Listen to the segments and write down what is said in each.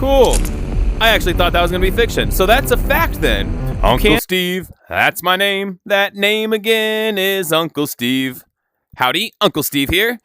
Cool. I actually thought that was going to be fiction. So that's a fact then. Uncle Steve, that's my name. That name again is Uncle Steve. Howdy, Uncle Steve here.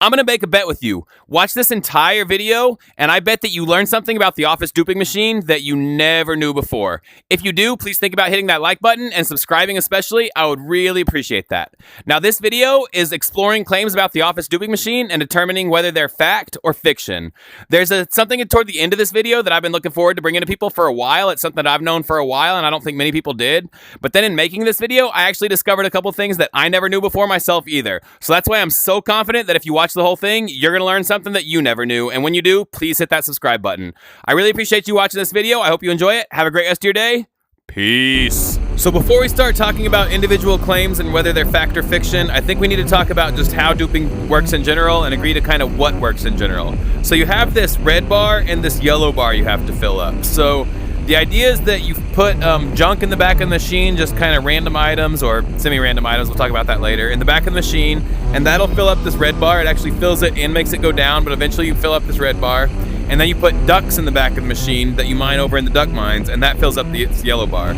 I'm going to make a bet with you. Watch this entire video, and I bet that you learn something about the Office duping machine that you never knew before. If you do, please think about hitting that like button and subscribing especially. I would really appreciate that. Now, this video is exploring claims about the Office duping machine and determining whether they're fact or fiction. There's something toward the end of this video that I've been looking forward to bringing to people for a while. It's something that I've known for a while, and I don't think many people did. But then in making this video, I actually discovered a couple things that I never knew before myself either. So that's why I'm so confident that if you watch the whole thing, you're going to learn something that you never knew. And when you do, please hit that subscribe button. I really appreciate you watching this video. I hope you enjoy it. Have a great rest of your day. Peace. So before we start talking about individual claims and whether they're fact or fiction, I think we need to talk about just how duping works in general and agree to kind of what works in general. So you have this red bar and this yellow bar you have to fill up. So the idea is that you put junk in the back of the machine, just kind of random items or semi-random items, we'll talk about that later, in the back of the machine, and that'll fill up this red bar. It actually fills it and makes it go down, but eventually you fill up this red bar. And then you put ducks in the back of the machine that you mine over in the duck mines, and that fills up the yellow bar.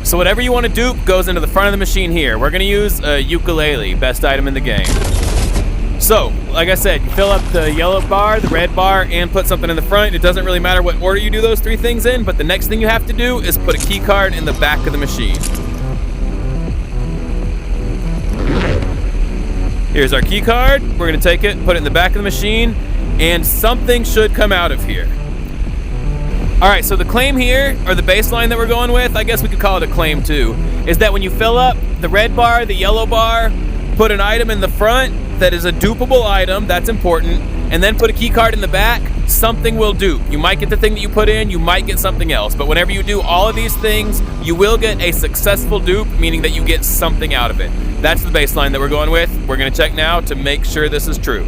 So whatever you want to dupe goes into the front of the machine here. We're going to use a ukulele, best item in the game. So, like I said, you fill up the yellow bar, the red bar, and put something in the front. It doesn't really matter what order you do those three things in, but the next thing you have to do is put a key card in the back of the machine. Here's our key card. We're going to take it, put it in the back of the machine, and something should come out of here. All right, so the claim here, or the baseline that we're going with, I guess we could call it a claim too, is that when you fill up the red bar, the yellow bar, put an item in the front that is a dupable item, that's important, and then put a key card in the back, something will dupe. You might get the thing that you put in, you might get something else, but whenever you do all of these things, you will get a successful dupe, meaning that you get something out of it. That's the baseline that we're going with. We're gonna check now to make sure this is true.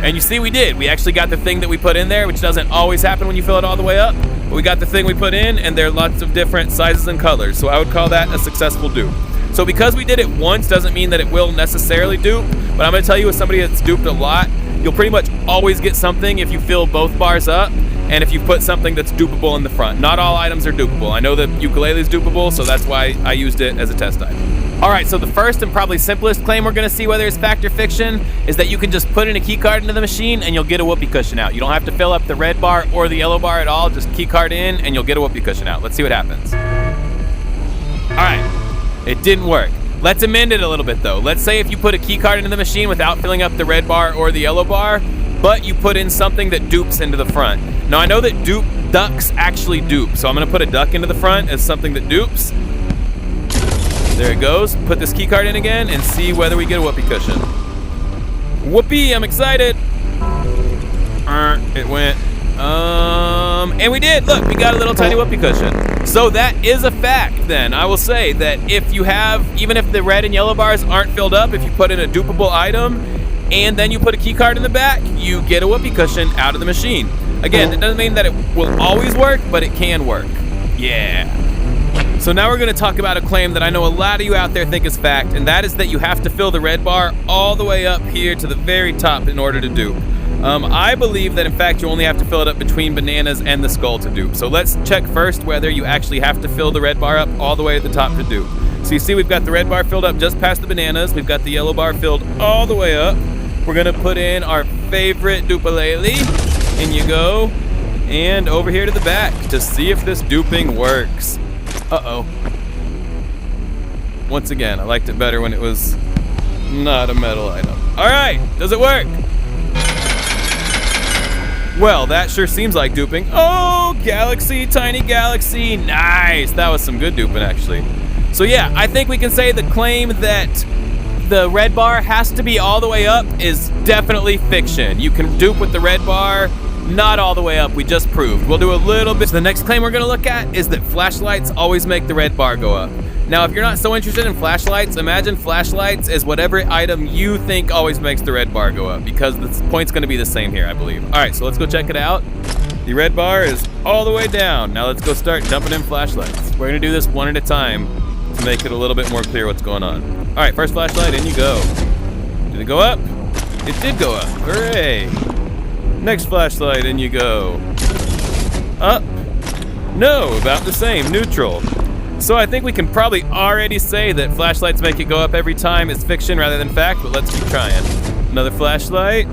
And you see we did. We actually got the thing that we put in there, which doesn't always happen when you fill it all the way up, but we got the thing we put in, and there are lots of different sizes and colors, so I would call that a successful dupe. So because we did it once doesn't mean that it will necessarily dupe, but I'm going to tell you, as somebody that's duped a lot, you'll pretty much always get something if you fill both bars up and if you put something that's dupable in the front. Not all items are dupable. I know that ukulele is dupable, so that's why I used it as a test item. All right, so the first and probably simplest claim we're going to see whether it's fact or fiction is that you can just put in a key card into the machine and you'll get a whoopee cushion out. You don't have to fill up the red bar or the yellow bar at all. Just key card in and you'll get a whoopee cushion out. Let's see what happens. All right. It didn't work. Let's amend it a little bit though. Let's say if you put a key card into the machine without filling up the red bar or the yellow bar, but you put in something that dupes into the front. Now I know that ducks actually dupe, so I'm gonna put a duck into the front as something that dupes. There it goes. Put this key card in again and see whether we get a whoopee cushion. Whoopee, I'm excited. It went, and we did. Look, we got a little tiny whoopee cushion. So that is a fact then. I will say that if you have, even if the red and yellow bars aren't filled up, if you put in a dupable item and then you put a key card in the back, you get a whoopee cushion out of the machine. Again, it doesn't mean that it will always work, but it can work. Yeah. So now we're going to talk about a claim that I know a lot of you out there think is fact, and that is that you have to fill the red bar all the way up here to the very top in order to dupe. I believe that in fact you only have to fill it up between bananas and the skull to dupe. So let's check first whether you actually have to fill the red bar up all the way to the top to dupe. So you see we've got the red bar filled up just past the bananas. We've got the yellow bar filled all the way up. We're gonna put in our favorite dupalele. In you go. And over here to the back to see if this duping works. Uh-oh. Once again, I liked it better when it was not a metal item. All right, does it work? Well, that sure seems like duping. Oh, galaxy, tiny galaxy. Nice. That was some good duping, actually. So yeah, I think we can say the claim that the red bar has to be all the way up is definitely fiction. You can dupe with the red bar, not all the way up. We just proved. We'll do a little bit. So the next claim we're going to look at is that flashlights always make the red bar go up. Now, if you're not so interested in flashlights, imagine flashlights as whatever item you think always makes the red bar go up, because the point's going to be the same here, I believe. All right, so let's go check it out. The red bar is all the way down. Now let's go start dumping in flashlights. We're going to do this one at a time to make it a little bit more clear what's going on. All right, first flashlight, in you go. Did it go up? It did go up. Hooray. Next flashlight, and you go. Up. No, about the same, neutral. So I think we can probably already say that flashlights make it go up every time is fiction rather than fact, but let's keep trying. Another flashlight.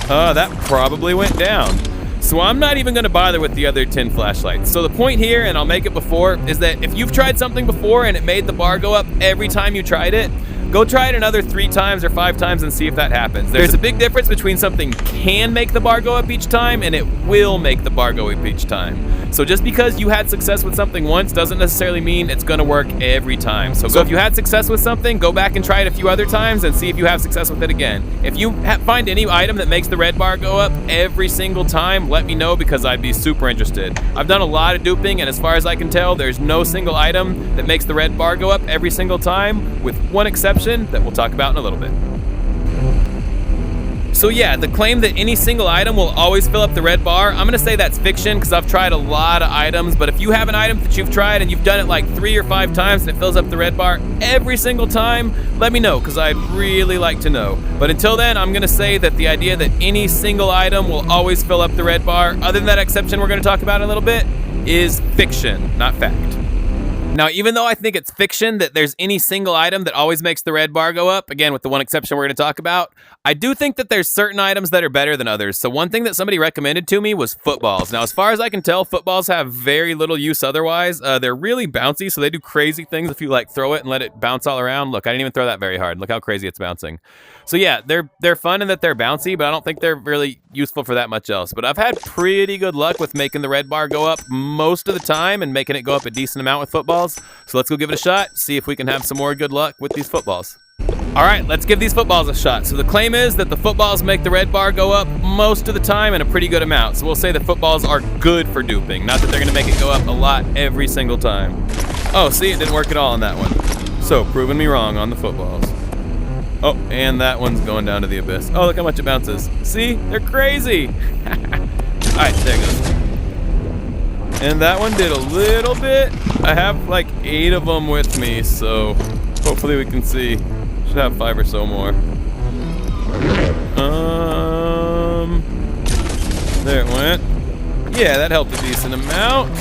That probably went down. So I'm not even gonna bother with the other 10 flashlights. So the point here, and I'll make it before, is that if you've tried something before and it made the bar go up every time you tried it, go try it another 3 times or 5 times and see if that happens. There's a big difference between something can make the bar go up each time and it will make the bar go up each time. So just because you had success with something once doesn't necessarily mean it's gonna work every time. So if you had success with something, go back and try it a few other times and see if you have success with it again. If you find any item that makes the red bar go up every single time, let me know because I'd be super interested. I've done a lot of duping and as far as I can tell, there's no single item that makes the red bar go up every single time, with one exception that we'll talk about in a little bit. So yeah, the claim that any single item will always fill up the red bar, I'm gonna say that's fiction because I've tried a lot of items, but if you have an item that you've tried and you've done it like 3 or 5 times and it fills up the red bar every single time, let me know because I'd really like to know. But until then, I'm gonna say that the idea that any single item will always fill up the red bar, other than that exception we're gonna talk about in a little bit, is fiction, not fact. Now, even though I think it's fiction that there's any single item that always makes the red bar go up, again, with the one exception we're going to talk about, I do think that there's certain items that are better than others. So one thing that somebody recommended to me was footballs. Now, as far as I can tell, footballs have very little use otherwise. They're really bouncy, so they do crazy things if you like throw it and let it bounce all around. Look, I didn't even throw that very hard. Look how crazy it's bouncing. So yeah, they're fun in that they're bouncy, but I don't think they're really useful for that much else. But I've had pretty good luck with making the red bar go up most of the time and making it go up a decent amount with footballs. So let's go give it a shot, see if we can have some more good luck with these footballs. All right, let's give these footballs a shot. So the claim is that the footballs make the red bar go up most of the time and a pretty good amount. So we'll say the footballs are good for duping, not that they're gonna make it go up a lot every single time. Oh, see, it didn't work at all on that one. So proving me wrong on the footballs. Oh, and that one's going down to the abyss. Oh, look how much it bounces. See, they're crazy. All right, there it goes. And that one did a little bit. I have like 8 of them with me, so hopefully we can see. Should have 5 or so more. There it went. Yeah, that helped a decent amount.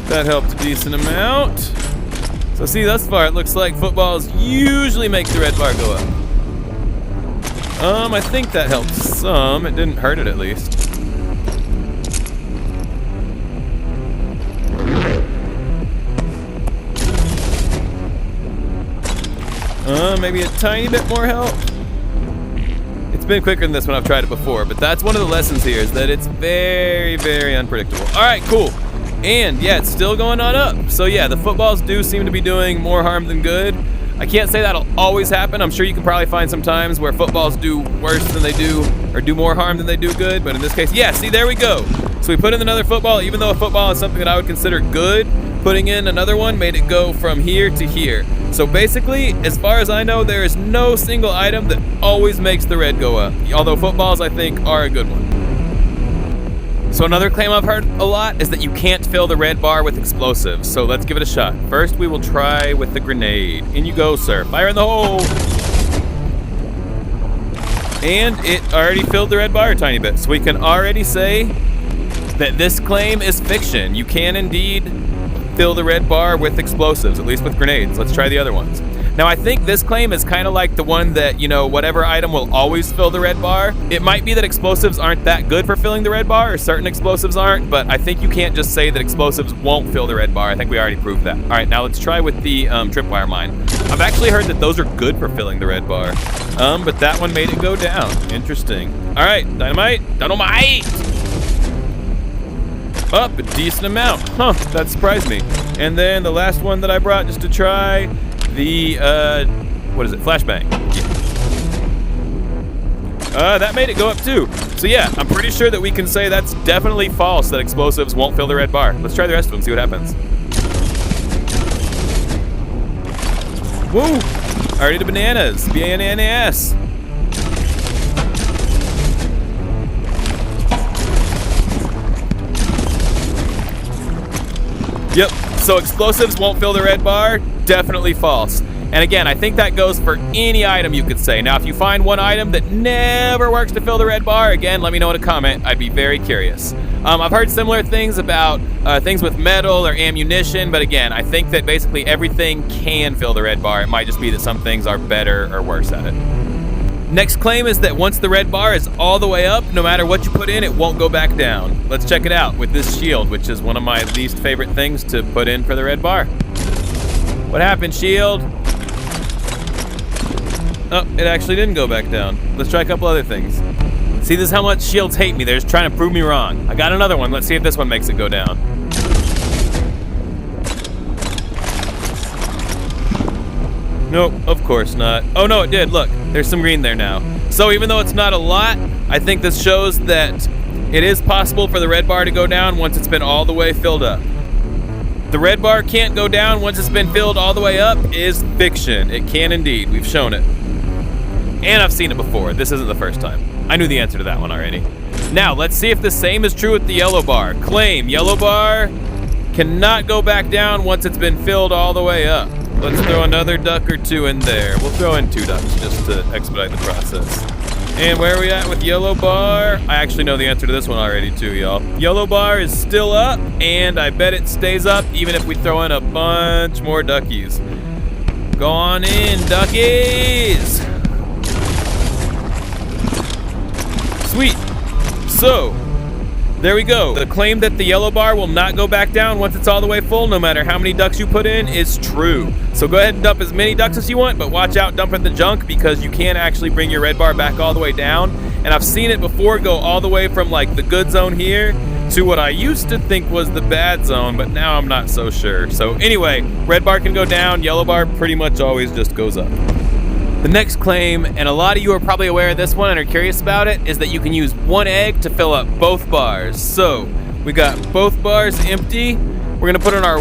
That helped a decent amount. So see, thus far it looks like footballs usually make the red bar go up. I think that helped some. It didn't hurt it at least. Maybe a tiny bit more help. It's been quicker than this when I've tried it before, but that's one of the lessons here is that it's very, very unpredictable. All right, cool. And yeah, it's still going on up. So yeah, the footballs do seem to be doing more harm than good. I can't say that'll always happen. I'm sure you can probably find some times where footballs do worse than they do, or do more harm than they do good, but in this case, yeah, see, there we go. So we put in another football, even though a football is something that I would consider good, putting in another one made it go from here to here. So basically, as far as I know, there is no single item that always makes the red go up, although footballs, I think, are a good one. So another claim I've heard a lot is that you can't fill the red bar with explosives. So let's give it a shot. First, we will try with the grenade. In you go, sir. Fire in the hole. And it already filled the red bar a tiny bit. So we can already say that this claim is fiction. You can indeed fill the red bar with explosives, at least with grenades. Let's try the other ones. Now, I think this claim is kind of like the one that, you know, whatever item will always fill the red bar. It might be that explosives aren't that good for filling the red bar, or certain explosives aren't, but I think you can't just say that explosives won't fill the red bar. I think we already proved that. All right, now let's try with the tripwire mine. I've actually heard that those are good for filling the red bar, but that one made it go down. Interesting. All right, dynamite. Up a decent amount. Huh, that surprised me. And then the last one that I brought just to try, the, what is it, flashbang. Yeah. That made it go up too. So yeah, I'm pretty sure that we can say that's definitely false, that explosives won't fill the red bar. Let's try the rest of them, see what happens. Woo! Already to bananas. B-A-N-A-N-A-S. Yep, so explosives won't fill the red bar, definitely false. And again, I think that goes for any item you could say. Now, if you find one item that never works to fill the red bar, again, let me know in a comment. I'd be very curious. I've heard similar things about things with metal or ammunition, but again, I think that basically everything can fill the red bar. It might just be that some things are better or worse at it. Next claim is that once the red bar is all the way up, no matter what you put in, it won't go back down. Let's check it out with this shield, which is one of my least favorite things to put in for the red bar. What happened, shield? Oh, it actually didn't go back down. Let's try a couple other things. See, this is how much shields hate me. They're just trying to prove me wrong. I got another one. Let's see if this one makes it go down. Nope, of course not. Oh no, it did. Look, there's some green there now. So even though it's not a lot, I think this shows that it is possible for the red bar to go down once it's been all the way filled up. The red bar can't go down once it's been filled all the way up is fiction. It can indeed. We've shown it. And I've seen it before. This isn't the first time. I knew the answer to that one already. Now, let's see if the same is true with the yellow bar. Claim, yellow bar cannot go back down once it's been filled all the way up. Let's throw another duck or two in there. We'll throw in 2 ducks just to expedite the process. And where are we at with yellow bar? I actually know the answer to this one already too, y'all. Yellow bar is still up, and I bet it stays up even if we throw in a bunch more duckies. Go on in, duckies! Sweet. So, there we go. The claim that the yellow bar will not go back down once it's all the way full, no matter how many ducks you put in, is true. So go ahead and dump as many ducks as you want, but watch out dumping the junk because you can actually bring your red bar back all the way down. And I've seen it before go all the way from like the good zone here to what I used to think was the bad zone, but now I'm not so sure. So anyway, red bar can go down, yellow bar pretty much always just goes up. The next claim, and a lot of you are probably aware of this one and are curious about it, is that you can use 1 egg to fill up both bars. So we got both bars empty. We're gonna put in our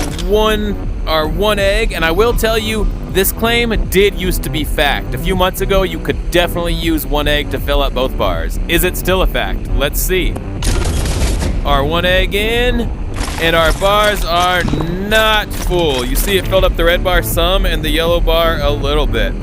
one egg, and I will tell you, this claim did used to be fact. A few months ago, you could definitely use 1 egg to fill up both bars. Is it still a fact? Let's see. Our 1 egg in, and our bars are not full. You see it filled up the red bar some and the yellow bar a little bit.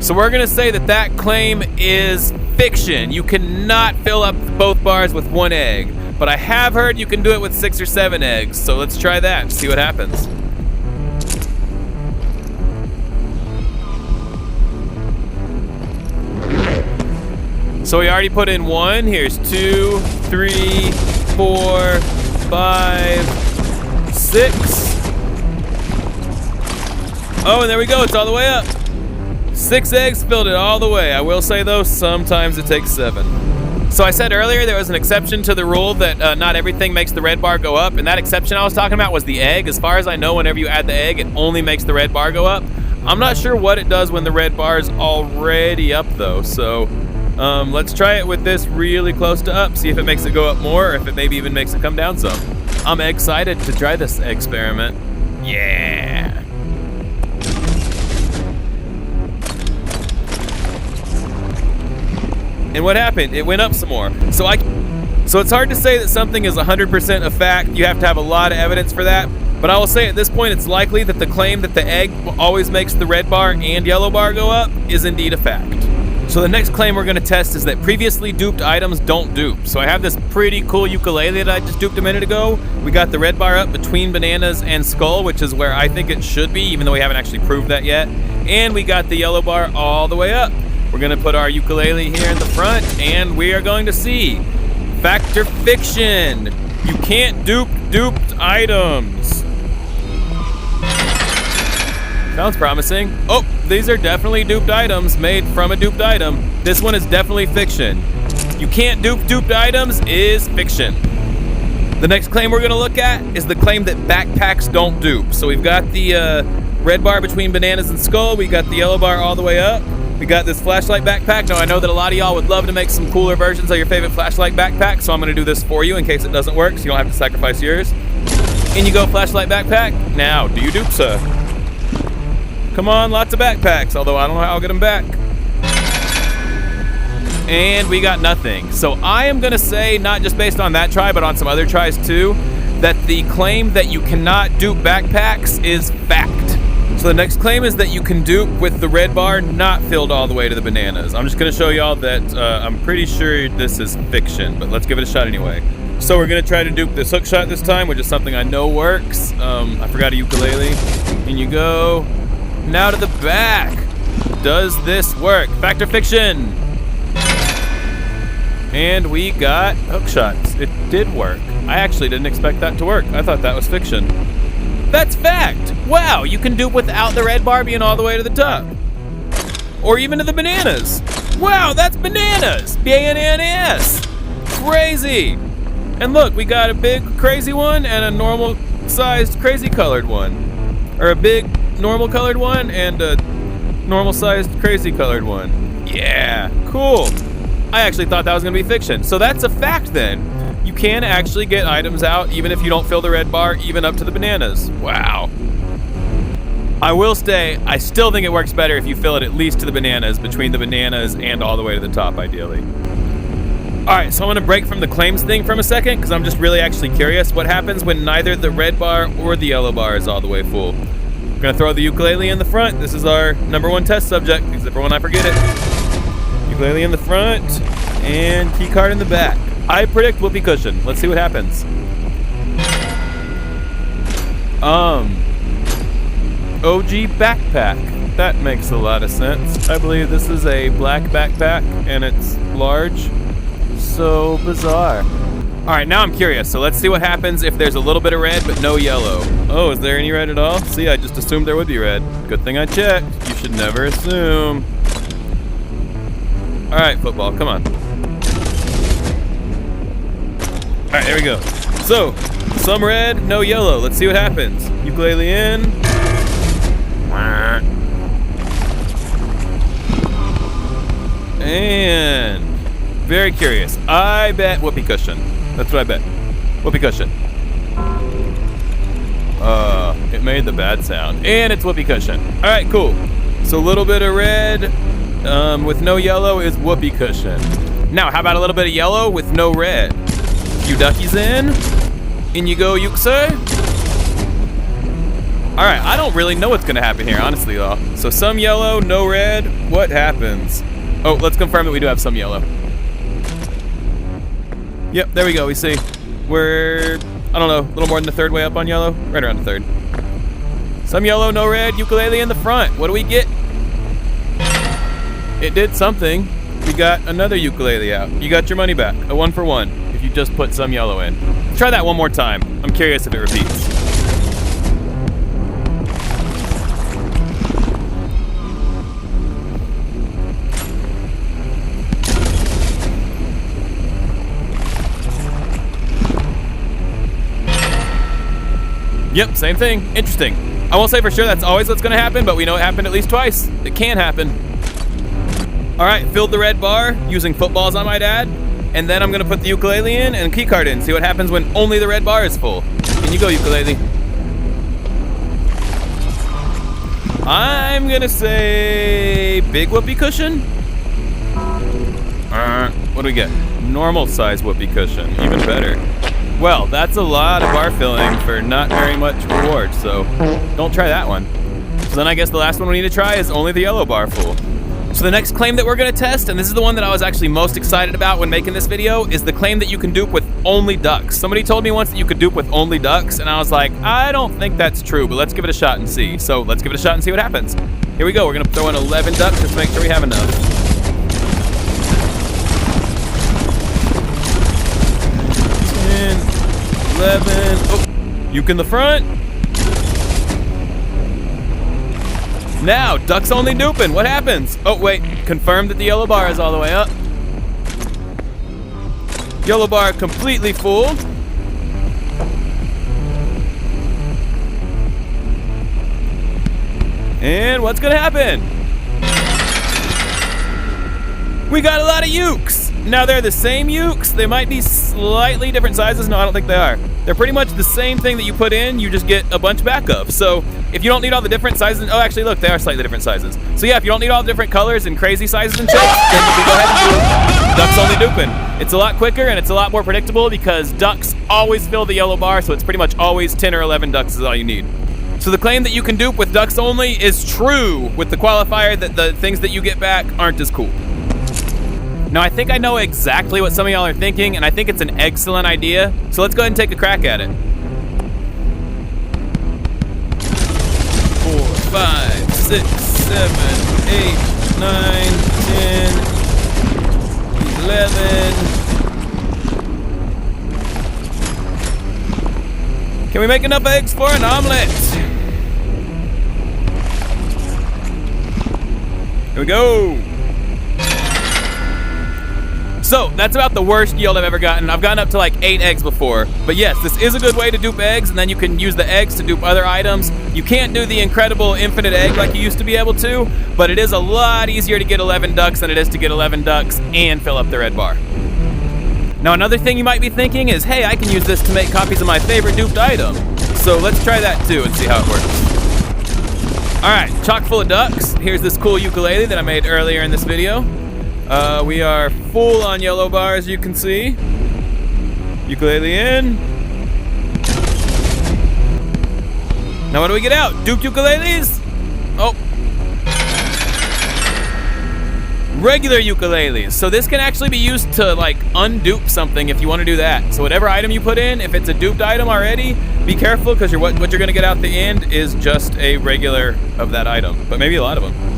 So we're gonna say that that claim is fiction. You cannot fill up both bars with 1 egg, but I have heard you can do it with 6 or 7 eggs. So let's try that and see what happens. So we already put in 1. Here's 2, 3, 4, 5, 6. Oh, and there we go. It's all the way up. 6 eggs filled it all the way. I will say though, sometimes it takes 7. So I said earlier there was an exception to the rule that not everything makes the red bar go up, and that exception I was talking about was the egg. As far as I know, whenever you add the egg, it only makes the red bar go up. I'm not sure what it does when the red bar is already up though, so let's try it with this really close to up, see if it makes it go up more, or if it maybe even makes it come down some. I'm excited to try this experiment. Yeah! And what happened? It went up some more. So it's hard to say that something is 100% a fact. You have to have a lot of evidence for that. But I will say at this point, it's likely that the claim that the egg always makes the red bar and yellow bar go up is indeed a fact. So the next claim we're gonna test is that previously duped items don't dupe. So I have this pretty cool ukulele that I just duped a minute ago. We got the red bar up between bananas and skull, which is where I think it should be, even though we haven't actually proved that yet. And we got the yellow bar all the way up. We're gonna put our ukulele here in the front, and we are going to see fact or fiction. You can't dupe duped items. Sounds promising. Oh, these are definitely duped items made from a duped item. This one is definitely fiction. You can't dupe duped items is fiction. The next claim we're gonna look at is the claim that backpacks don't dupe. So we've got the red bar between bananas and skull. We got the yellow bar all the way up. We got this flashlight backpack. Now I know that a lot of y'all would love to make some cooler versions of your favorite flashlight backpack, so I'm gonna do this for you in case it doesn't work, so you don't have to sacrifice yours. In you go, flashlight backpack. Now, do you dupe, sir? Come on, lots of backpacks, although I don't know how I'll get them back. And we got nothing. So I am gonna say, not just based on that try, but on some other tries too, that the claim that you cannot dupe backpacks is fact. So the next claim is that you can dupe with the red bar not filled all the way to the bananas. I'm just gonna show y'all that I'm pretty sure this is fiction, but let's give it a shot anyway. So we're gonna try to dupe this hook shot this time, which is something I know works. I forgot a ukulele. In you go. Now to the back. Does this work? Fact or fiction? And we got hook shots. It did work. I actually didn't expect that to work. I thought that was fiction. That's fact! Wow, you can dupe without the red bar being all the way to the top. Or even to the bananas. Wow, that's bananas! B-A-N-A-N-A-S! Crazy! And look, we got a big crazy one and a normal sized crazy colored one. Or a big normal colored one and a normal sized crazy colored one. Yeah, cool. I actually thought that was gonna be fiction. So that's a fact then. You can actually get items out even if you don't fill the red bar, even up to the bananas. Wow. I will say, I still think it works better if you fill it at least to the bananas, between the bananas and all the way to the top, ideally. All right, so I'm gonna break from the claims thing for a second, because I'm just really actually curious what happens when neither the red bar or the yellow bar is all the way full. We're gonna throw the ukulele in the front. This is our #1 test subject, except for when I forget it. Ukulele in the front, and key card in the back. I predict whoopee cushion. Let's see what happens. OG backpack. That makes a lot of sense. I believe this is a black backpack and it's large. So bizarre. All right, now I'm curious. So let's see what happens if there's a little bit of red but no yellow. Oh, is there any red at all? See, I just assumed there would be red. Good thing I checked. You should never assume. All right, football, come on. All right, here we go. So, some red, no yellow. Let's see what happens. Ukulele in. And very curious. I bet whoopee cushion. That's what I bet. Whoopee cushion. It made the bad sound. And it's whoopee cushion. All right, cool. So a little bit of red with no yellow is whoopee cushion. Now, how about a little bit of yellow with no red? Few duckies in you go, Yuksei. All right, I don't really know what's gonna happen here, honestly, though. So some yellow, no red, what happens? Oh, let's confirm that we do have some yellow. Yep, there we go, we see. We're, I don't know, a little more than the third way up on yellow? Right around the third. Some yellow, no red, ukulele in the front. What do we get? It did something. We got another ukulele out. You got your money back, a 1-for-1, if you just put some yellow in. Try that one more time. I'm curious if it repeats. Yep, same thing. Interesting. I won't say for sure that's always what's gonna happen, but we know it happened at least twice. It can happen. All right, filled the red bar using footballs on my dad, and then I'm gonna put the ukulele in and key card in. See what happens when only the red bar is full. In you go, ukulele. I'm gonna say big whoopee cushion. What do we get? Normal size whoopee cushion, even better. Well, that's a lot of bar filling for not very much reward, so don't try that one. So then I guess the last one we need to try is only the yellow bar full. So the next claim that we're gonna test, and this is the one that I was actually most excited about when making this video, is the claim that you can dupe with only ducks. Somebody told me once that you could dupe with only ducks, and I was like, I don't think that's true, but let's give it a shot and see. So let's give it a shot and see what happens. Here we go, we're gonna throw in 11 ducks just to make sure we have enough. 11. Oh, uke in the front. Now, ducks only duping. What happens? Oh, wait. Confirm that the yellow bar is all the way up. Yellow bar completely full. And what's gonna happen? We got a lot of ukes. Now they're the same ukes. They might be slightly different sizes. No, I don't think they are. They're pretty much the same thing that you put in, you just get a bunch back of. So if you don't need all the different sizes, oh, actually, look, they are slightly different sizes. So yeah, if you don't need all the different colors and crazy sizes and shapes, then you can go ahead and do ducks only duping. It's a lot quicker and it's a lot more predictable because ducks always fill the yellow bar, so it's pretty much always 10 or 11 ducks is all you need. So the claim that you can dupe with ducks only is true, with the qualifier that the things that you get back aren't as cool. Now, I think I know exactly what some of y'all are thinking, and I think it's an excellent idea, so let's go ahead and take a crack at it. 4, 5, 6, 7, 8, 9, 10, 11. Can we make enough eggs for an omelet? Here we go. So, that's about the worst yield I've ever gotten. I've gotten up to like 8 eggs before. But yes, this is a good way to dupe eggs, and then you can use the eggs to dupe other items. You can't do the incredible infinite egg like you used to be able to, but it is a lot easier to get 11 ducks than it is to get 11 ducks and fill up the red bar. Now, another thing you might be thinking is, hey, I can use this to make copies of my favorite duped item. So let's try that too and see how it works. All right, chock full of ducks. Here's this cool ukulele that I made earlier in this video. We are full on yellow bars, you can see. Ukulele in. Now what do we get out? Duped ukuleles? Oh. Regular ukuleles. So this can actually be used to like undupe something if you want to do that. So whatever item you put in, if it's a duped item already, be careful because what you're going to get out the end is just a regular of that item, but maybe a lot of them.